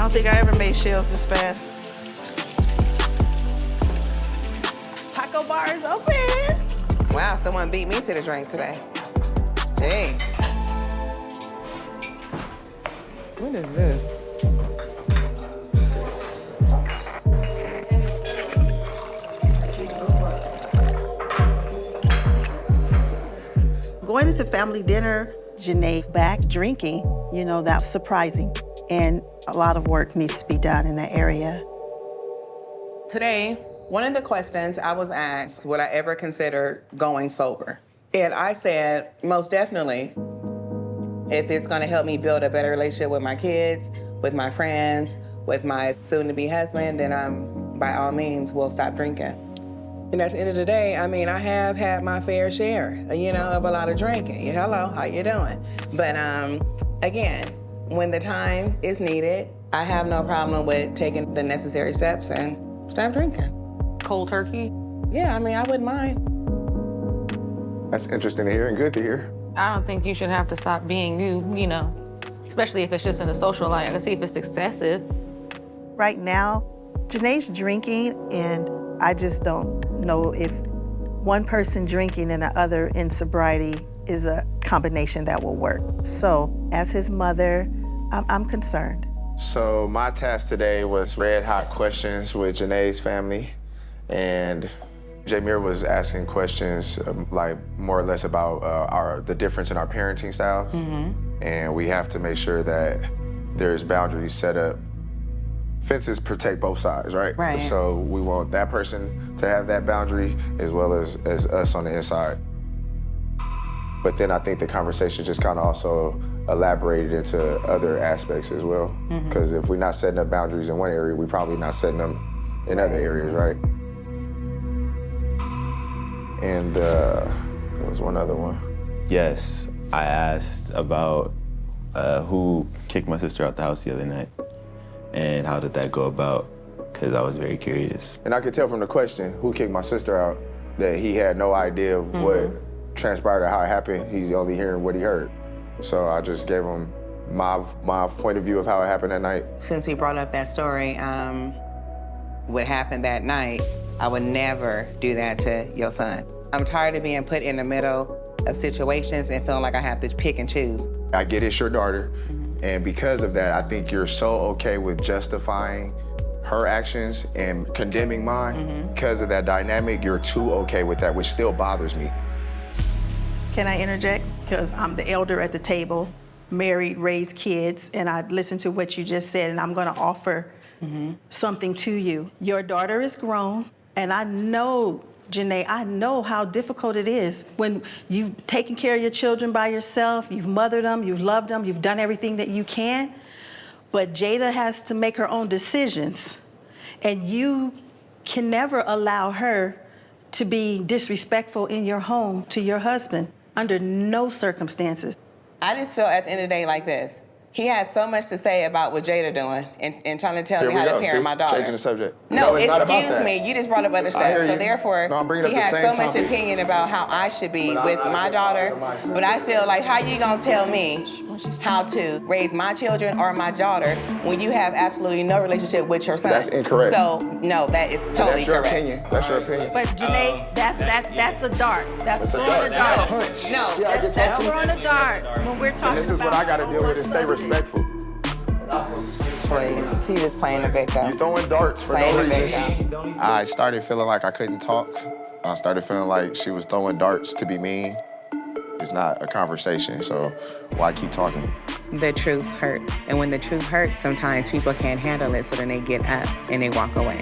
don't think I ever made shells this fast. Taco bar is open. Wow, someone beat me to the drink today. Jeez. What is this? Going into family dinner, Janae's back drinking, you know, that's surprising. And a lot of work needs to be done in that area. Today, one of the questions I was asked, would I ever consider going sober? And I said, most definitely. If it's gonna help me build a better relationship with my kids, with my friends, with my soon-to-be husband, then by all means, will stop drinking. And at the end of the day, I mean, I have had my fair share, you know, of a lot of drinking. Hello, how you doing? But again, when the time is needed, I have no problem with taking the necessary steps and stop drinking. Cold turkey? Yeah, I mean, I wouldn't mind. That's interesting to hear and good to hear. I don't think you should have to stop being you know, especially if it's just in a social life. I can see if it's excessive. Right now, Janae's drinking, and I just don't know if one person drinking and the other in sobriety is a combination that will work. So, as his mother, I'm concerned. So my task today was red hot questions with Janae's family, and Jameer was asking questions like more or less about the difference in our parenting styles. And we have to make sure that there's boundaries set up. Fences protect both sides, right? Right. So we want that person to have that boundary as well as us on the inside. But then I think the conversation just kind of also elaborated into other aspects as well. Because if we're not setting up boundaries in one area, we're probably not setting them in other areas, right? And there was one other one. Yes, I asked about who kicked my sister out the house the other night and how did that go about, because I was very curious. And I could tell from the question, who kicked my sister out, that he had no idea of what transpired or how it happened. He's only hearing what he heard. So I just gave him my point of view of how it happened that night. Since we brought up that story, what happened that night, I would never do that to your son. I'm tired of being put in the middle of situations and feeling like I have to pick and choose. I get it's your daughter, and because of that, I think you're so okay with justifying her actions and condemning mine. Because of that dynamic, you're too okay with that, which still bothers me. Can I interject? Because I'm the elder at the table, married, raised kids, and I listened to what you just said, and I'm gonna offer something to you. Your daughter is grown, and I know, Janae, I know how difficult it is when you've taken care of your children by yourself, you've mothered them, you've loved them, you've done everything that you can, but Jada has to make her own decisions, and you can never allow her to be disrespectful in your home to your husband, under no circumstances. I just feel at the end of the day like this. He has so much to say about what Jada doing and trying to tell me how to parent my daughter. Changing the subject. No, it's not about excuse that. me. You just brought up other stuff. hear So you. therefore, No, I'm bringing he up the has same so much topic. opinion about how I should be But with I'm my not daughter. gonna myself. But I feel like, how you gonna tell me how to raise my children or my daughter when you have absolutely no relationship with your son? That's incorrect. So no, that is totally That's your correct. opinion. That's your opinion. But Janae, that's a dart. That's That's a throwing a dart. dart. Punch. No, See, I get That's tossed? throwing a dart when we're talking about. And this is what I gotta deal with and stay what's respectful. Please, he was playing the You victim. throwing darts for Playing no the reason. victim. I started feeling like I couldn't talk. I started feeling like she was throwing darts to be mean. It's not a conversation, so why keep talking? The truth hurts. And when the truth hurts, sometimes people can't handle it, so then they get up and they walk away.